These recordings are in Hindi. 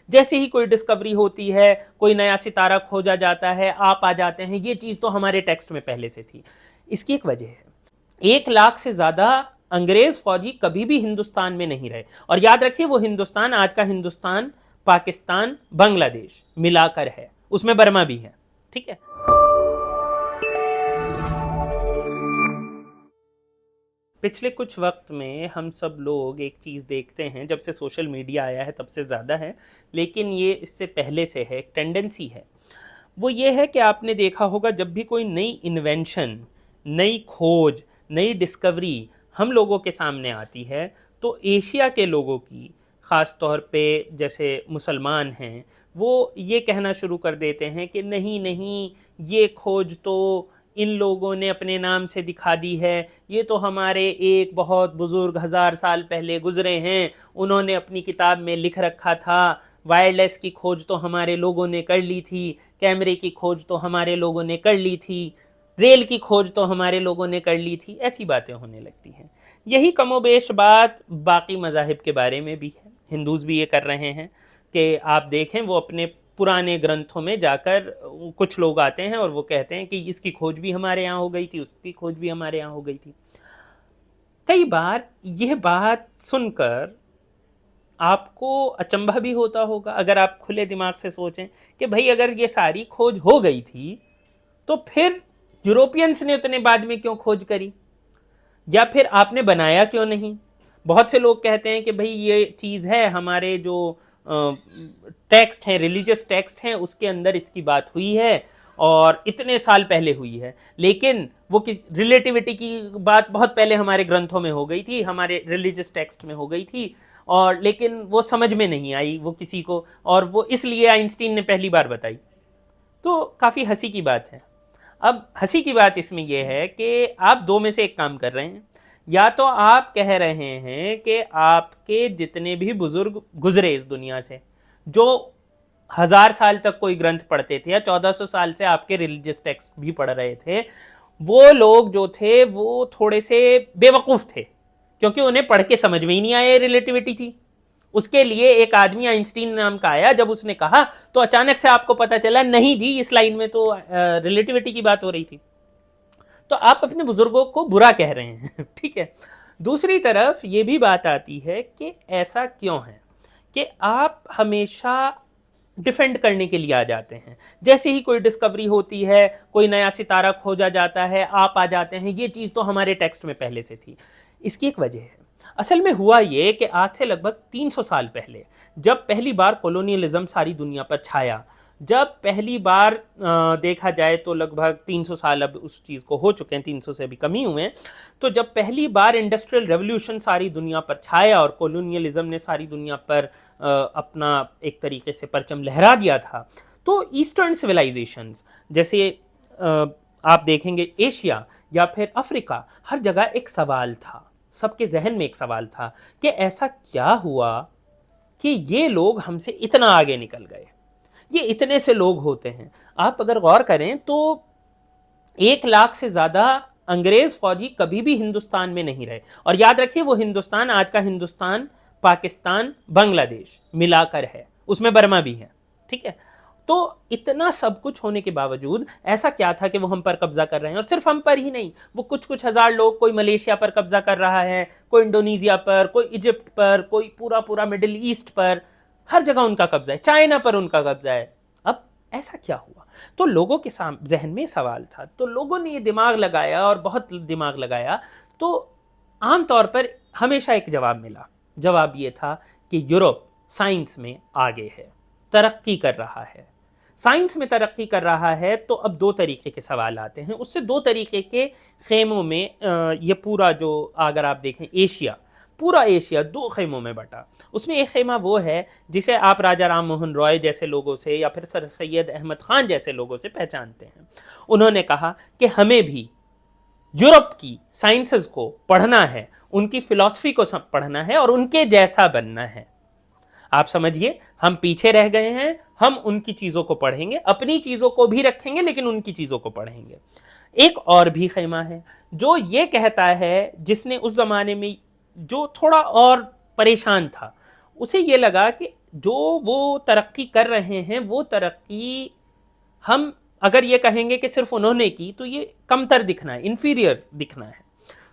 जैसे ही कोई डिस्कवरी होती है, कोई नया सितारा खोजा जाता है, आप आ जाते हैं, ये चीज़ तो हमारे टेक्स्ट में पहले से थी। इसकी एक वजह है, 1 लाख से ज़्यादा अंग्रेज फौजी कभी भी हिंदुस्तान में नहीं रहे। और याद रखिए, वो हिंदुस्तान आज का हिंदुस्तान, पाकिस्तान, बांग्लादेश मिलाकर है, उसमें बर्मा भी है, ठीक है। पिछले कुछ वक्त में हम सब लोग एक चीज़ देखते हैं, जब से सोशल मीडिया आया है तब से ज़्यादा है, लेकिन ये इससे पहले से है, एक टेंडेंसी है। वो ये है कि आपने देखा होगा, जब भी कोई नई इन्वेंशन, नई खोज, नई डिस्कवरी हम लोगों के सामने आती है, तो एशिया के लोगों की, ख़ास तौर पे जैसे मुसलमान हैं, वो ये कहना शुरू कर देते हैं कि नहीं नहीं, ये खोज तो इन लोगों ने अपने नाम से दिखा दी है, ये तो हमारे एक बहुत बुज़ुर्ग 1000 साल पहले गुज़रे हैं, उन्होंने अपनी किताब में लिख रखा था। वायरलेस की खोज तो हमारे लोगों ने कर ली थी, कैमरे की खोज तो हमारे लोगों ने कर ली थी, रेल की खोज तो हमारे लोगों ने कर ली थी। ऐसी बातें होने लगती हैं। यही कमोबेश बात बाकी मज़ाहिब के बारे में भी है। हिंदूज़ भी ये कर रहे हैं कि आप देखें, वो अपने पुराने ग्रंथों में जाकर कुछ लोग आते हैं और वो कहते हैं कि इसकी खोज भी हमारे यहाँ हो गई थी, उसकी खोज भी हमारे यहाँ हो गई थी। कई बार यह बात सुनकर आपको अचंभा भी होता होगा, अगर आप खुले दिमाग से सोचें कि भाई अगर ये सारी खोज हो गई थी तो फिर यूरोपियंस ने उतने बाद में क्यों खोज करी, या फिर आपने बनाया क्यों नहीं। बहुत से लोग कहते हैं कि भाई ये चीज़ है, हमारे जो टेक्स्ट हैं, रिलीजियस टेक्स्ट हैं, उसके अंदर इसकी बात हुई है और इतने साल पहले हुई है, लेकिन वो किस रिलेटिविटी की बात बहुत पहले हमारे ग्रंथों में हो गई थी, हमारे रिलीजियस टेक्स्ट में हो गई थी, और लेकिन वो समझ में नहीं आई वो किसी को, और वो इसलिए आइंस्टीन ने पहली बार बताई। तो काफ़ी हंसी की बात है। अब हंसी की बात इसमें यह है कि आप दो में से एक काम कर रहे हैं, या तो आप कह रहे हैं कि आपके जितने भी बुजुर्ग गुजरे इस दुनिया से, जो 1000 साल तक कोई ग्रंथ पढ़ते थे या 1400 साल से आपके रिलीजियस टेक्स्ट भी पढ़ रहे थे, वो लोग जो थे वो थोड़े से बेवकूफ़ थे, क्योंकि उन्हें पढ़ के समझ में ही नहीं आया रिलेटिविटी थी। उसके लिए एक आदमी आइंस्टीन नाम का आया, जब उसने कहा तो अचानक से आपको पता चला नहीं जी, इस लाइन में तो रिलेटिविटी की बात हो रही थी। तो आप अपने बुजुर्गों को बुरा कह रहे हैं ठीक है। दूसरी तरफ ये भी बात आती है कि ऐसा क्यों है कि आप हमेशा डिफेंड करने के लिए आ जाते हैं। जैसे ही कोई डिस्कवरी होती है, कोई नया सितारा खोजा जाता है, आप आ जाते हैं, ये चीज़ तो हमारे टेक्स्ट में पहले से थी। इसकी एक वजह है। असल में हुआ ये कि आज से लगभग 300 साल पहले जब पहली बार कॉलोनियलिज्म सारी दुनिया पर छाया, जब पहली बार देखा जाए तो लगभग 300 साल अब उस चीज़ को हो चुके हैं, 300 से भी कम ही हुए हैं। तो जब पहली बार इंडस्ट्रियल रेवोल्यूशन सारी दुनिया पर छाया और कॉलोनियलिज्म ने सारी दुनिया पर अपना एक तरीके से परचम लहरा दिया था, तो ईस्टर्न सिविलाइजेशंस जैसे आप देखेंगे एशिया या फिर अफ्रीका, हर जगह एक सवाल था, सबके जहन में एक सवाल था कि ऐसा क्या हुआ कि ये लोग हमसे इतना आगे निकल गए, ये इतने से लोग होते हैं। आप अगर गौर करें तो 1 लाख से ज़्यादा अंग्रेज फौजी कभी भी हिंदुस्तान में नहीं रहे। और याद रखिए, वो हिंदुस्तान आज का हिंदुस्तान, पाकिस्तान, बांग्लादेश मिलाकर है, उसमें बर्मा भी है, ठीक है। तो इतना सब कुछ होने के बावजूद ऐसा क्या था कि वो हम पर कब्जा कर रहे हैं। और सिर्फ हम पर ही नहीं, वो कुछ कुछ हज़ार लोग, कोई मलेशिया पर कब्जा कर रहा है, कोई इंडोनेशिया पर, कोई इजिप्ट पर, कोई पूरा पूरा मिडिल ईस्ट पर, हर जगह उनका कब्जा है, चाइना पर उनका कब्जा है। अब ऐसा क्या हुआ? तो लोगों के जहन में सवाल था, तो लोगों ने ये दिमाग लगाया और बहुत दिमाग लगाया। तो आमतौर पर हमेशा एक जवाब मिला। जवाब ये था कि यूरोप साइंस में आगे है, तरक्की कर रहा है। साइंस में तरक्की कर रहा है, तो अब दो तरीके के सवाल आते हैं। उससे दो तरीके के खेमों में ये पूरा जो, अगर आप देखें एशिया, पूरा एशिया दो खेमों में बटा। उसमें एक खेमा वो है जिसे आप राजा राम मोहन रॉय जैसे लोगों से या फिर सर सैयद अहमद ख़ान जैसे लोगों से पहचानते हैं। उन्होंने कहा कि हमें भी यूरोप की साइंसेस को पढ़ना है, उनकी फ़िलॉसफी को पढ़ना है और उनके जैसा बनना है। आप समझिए, हम पीछे रह गए हैं, हम उनकी चीज़ों को पढ़ेंगे, अपनी चीज़ों को भी रखेंगे लेकिन उनकी चीज़ों को पढ़ेंगे। एक और भी खेमा है जो ये कहता है, जिसने उस ज़माने में जो थोड़ा और परेशान था, उसे ये लगा कि जो वो तरक्की कर रहे हैं वो तरक्की हम अगर ये कहेंगे कि सिर्फ उन्होंने की तो ये कमतर दिखना है, इन्फीरियर दिखना है।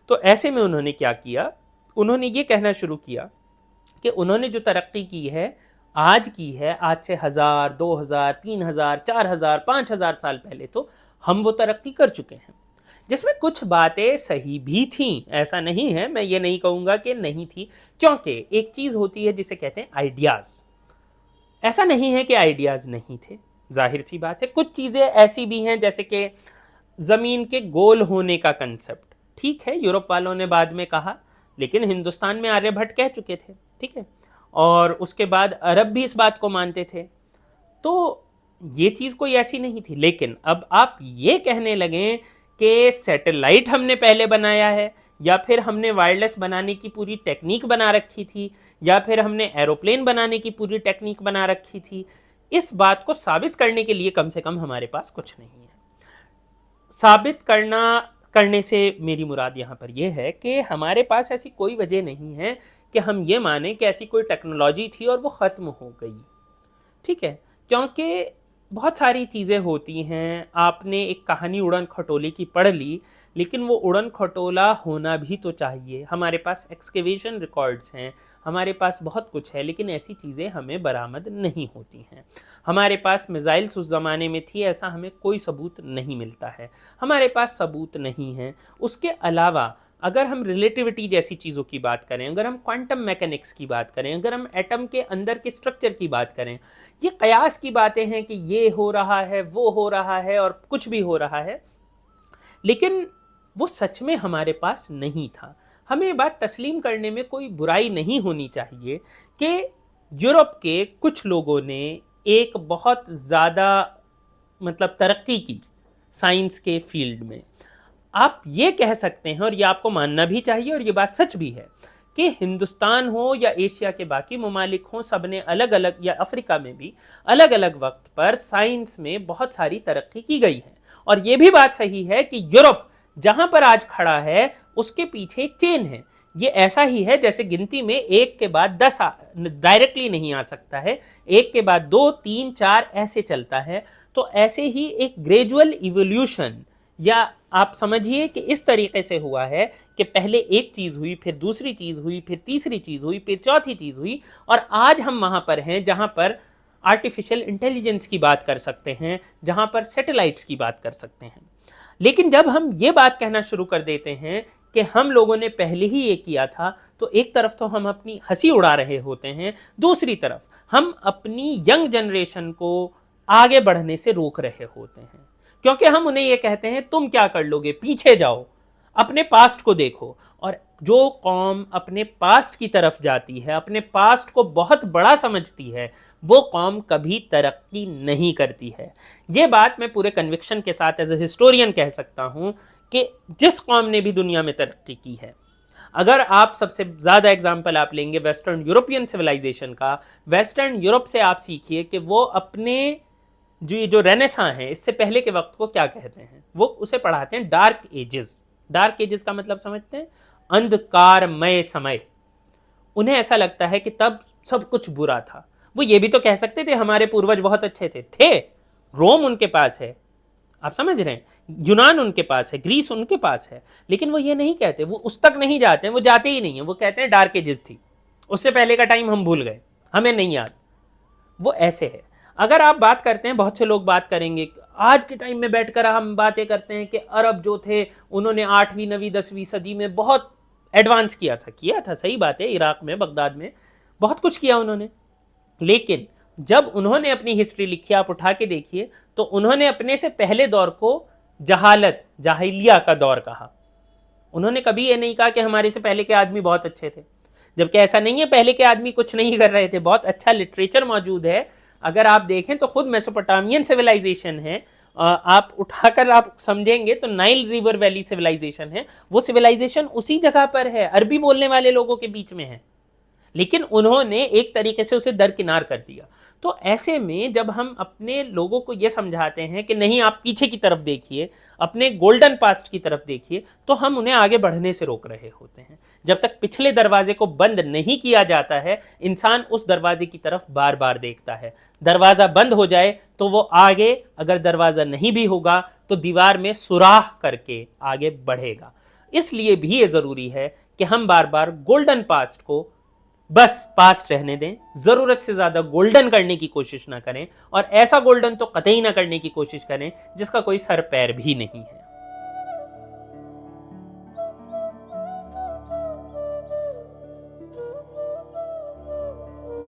तो ऐसे में उन्होंने क्या किया, उन्होंने ये कहना शुरू किया कि उन्होंने जो तरक्की की है आज की है, आज से 1000, 2000, 3000, 4000, 5000 साल पहले तो हम वो तरक्की कर चुके हैं, जिसमें कुछ बातें सही भी थीं, ऐसा नहीं है, मैं ये नहीं कहूँगा कि नहीं थी, क्योंकि एक चीज़ होती है जिसे कहते हैं आइडियाज़। ऐसा नहीं है कि आइडियाज़ नहीं थे, जाहिर सी बात है कुछ चीज़ें ऐसी भी हैं जैसे कि ज़मीन के गोल होने का कंसेप्ट, ठीक है यूरोप वालों ने बाद में कहा, लेकिन हिंदुस्तान में आर्यभट्ट कह चुके थे, ठीक है, और उसके बाद अरब भी इस बात को मानते थे। तो ये चीज़ कोई ऐसी नहीं थी। लेकिन अब आप ये कहने लगें कि सैटेलाइट हमने पहले बनाया है, या फिर हमने वायरलेस बनाने की पूरी टेक्निक बना रखी थी, या फिर हमने एरोप्लेन बनाने की पूरी टेक्निक बना रखी थी, इस बात को साबित करने के लिए कम से कम हमारे पास कुछ नहीं है। साबित करने से मेरी मुराद यहाँ पर यह है कि हमारे पास ऐसी कोई वजह नहीं है कि हम ये माने कि ऐसी कोई टेक्नोलॉजी थी और वो ख़त्म हो गई, ठीक है, क्योंकि बहुत सारी चीज़ें होती हैं। आपने एक कहानी उड़न खटोले की पढ़ ली, लेकिन वो उड़न खटोला होना भी तो चाहिए। हमारे पास एक्सकेवेशन रिकॉर्ड्स हैं, हमारे पास बहुत कुछ है, लेकिन ऐसी चीज़ें हमें बरामद नहीं होती हैं। हमारे पास मिसाइल्स उस ज़माने में थी, ऐसा हमें कोई सबूत नहीं मिलता है, हमारे पास सबूत नहीं है। उसके अलावा अगर हम रिलेटिविटी जैसी चीज़ों की बात करें, अगर हम क्वांटम मैकेनिक्स की बात करें, अगर हम एटम के अंदर के स्ट्रक्चर की बात करें, ये कयास की बातें हैं कि ये हो रहा है, वो हो रहा है और कुछ भी हो रहा है, लेकिन वो सच में हमारे पास नहीं था। हमें ये बात तस्लीम करने में कोई बुराई नहीं होनी चाहिए कि यूरोप के कुछ लोगों ने एक बहुत ज़्यादा मतलब तरक्की की साइंस के फील्ड में। आप ये कह सकते हैं और ये आपको मानना भी चाहिए और ये बात सच भी है कि हिंदुस्तान हो या एशिया के बाकी ममालिक हों, सब ने अलग अलग, या अफ्रीका में भी अलग अलग वक्त पर साइंस में बहुत सारी तरक्की की गई है। और ये भी बात सही है कि यूरोप जहां पर आज खड़ा है उसके पीछे एक चेन है। ये ऐसा ही है जैसे गिनती में एक के बाद 10 डायरेक्टली नहीं आ सकता है, एक के बाद 2, 3, 4 ऐसे चलता है। तो ऐसे ही एक ग्रेजुअल इवोल्यूशन, या आप समझिए कि इस तरीके से हुआ है कि पहले एक चीज़ हुई, फिर दूसरी चीज़ हुई, फिर तीसरी चीज़ हुई, फिर चौथी चीज़ हुई, और आज हम वहाँ पर हैं जहाँ पर आर्टिफिशियल इंटेलिजेंस की बात कर सकते हैं, जहाँ पर सैटेलाइट्स की बात कर सकते हैं। लेकिन जब हम ये बात कहना शुरू कर देते हैं कि हम लोगों ने पहले ही ये किया था, तो एक तरफ तो हम अपनी हंसी उड़ा रहे होते हैं, दूसरी तरफ हम अपनी यंग जनरेशन को आगे बढ़ने से रोक रहे होते हैं, क्योंकि हम उन्हें ये कहते हैं तुम क्या कर लोगे, पीछे जाओ, अपने पास्ट को देखो। और जो कौम अपने पास्ट की तरफ जाती है, अपने पास्ट को बहुत बड़ा समझती है, वो कौम कभी तरक्की नहीं करती है। ये बात मैं पूरे कन्विक्शन के साथ एज ए हिस्टोरियन कह सकता हूँ कि जिस कौम ने भी दुनिया में तरक्की की है, अगर आप सबसे ज़्यादा एग्जाम्पल आप लेंगे वेस्टर्न यूरोपियन सिविलाइजेशन का, वेस्टर्न यूरोप से आप सीखिए कि वो अपने जो रेनेसां है, इससे पहले के वक्त को क्या कहते हैं, वो उसे पढ़ाते हैं डार्क एजेस। डार्क एजेस का मतलब समझते हैं, अंधकारमय समय। उन्हें ऐसा लगता है कि तब सब कुछ बुरा था। वो ये भी तो कह सकते थे हमारे पूर्वज बहुत अच्छे थे, रोम उनके पास है, आप समझ रहे हैं, यूनान उनके पास है, ग्रीस उनके पास है, लेकिन वो ये नहीं कहते, वो उस तक नहीं जाते, वो जाते ही नहीं है, वो कहते हैं डार्क एजेस थी, उससे पहले का टाइम हम भूल गए, हमें नहीं याद। वो ऐसे है। अगर आप बात करते हैं, बहुत से लोग बात करेंगे, आज के टाइम में बैठकर हम बातें करते हैं कि अरब जो थे उन्होंने 8वीं 9वीं 10वीं सदी में बहुत एडवांस किया था, सही बात है, इराक में, बगदाद में बहुत कुछ किया उन्होंने। लेकिन जब उन्होंने अपनी हिस्ट्री लिखी, आप उठा के देखिए, तो उन्होंने अपने से पहले दौर को जहालत, जाहिलिया का दौर कहा। उन्होंने कभी ये नहीं कहा कि हमारे से पहले के आदमी बहुत अच्छे थे, जबकि ऐसा नहीं है, पहले के आदमी कुछ नहीं कर रहे थे, बहुत अच्छा लिटरेचर मौजूद है। अगर आप देखें तो खुद मेसोपोटामियन सिविलाइजेशन है, आप उठाकर आप समझेंगे तो नाइल रिवर वैली सिविलाइजेशन है, वो सिविलाइजेशन उसी जगह पर है, अरबी बोलने वाले लोगों के बीच में है, लेकिन उन्होंने एक तरीके से उसे दरकिनार कर दिया। तो ऐसे में जब हम अपने लोगों को ये समझाते हैं कि नहीं आप पीछे की तरफ देखिए, अपने गोल्डन पास्ट की तरफ देखिए, तो हम उन्हें आगे बढ़ने से रोक रहे होते हैं। जब तक पिछले दरवाजे को बंद नहीं किया जाता है, इंसान उस दरवाजे की तरफ बार बार देखता है। दरवाजा बंद हो जाए तो वो आगे, अगर दरवाजा नहीं भी होगा तो दीवार में सुराख करके आगे बढ़ेगा। इसलिए भी ये जरूरी है कि हम बार बार गोल्डन पास्ट को बस पास्ट रहने दें, जरूरत से ज्यादा गोल्डन करने की कोशिश ना करें, और ऐसा गोल्डन तो कतई ना करने की कोशिश करें जिसका कोई सर पैर भी नहीं है।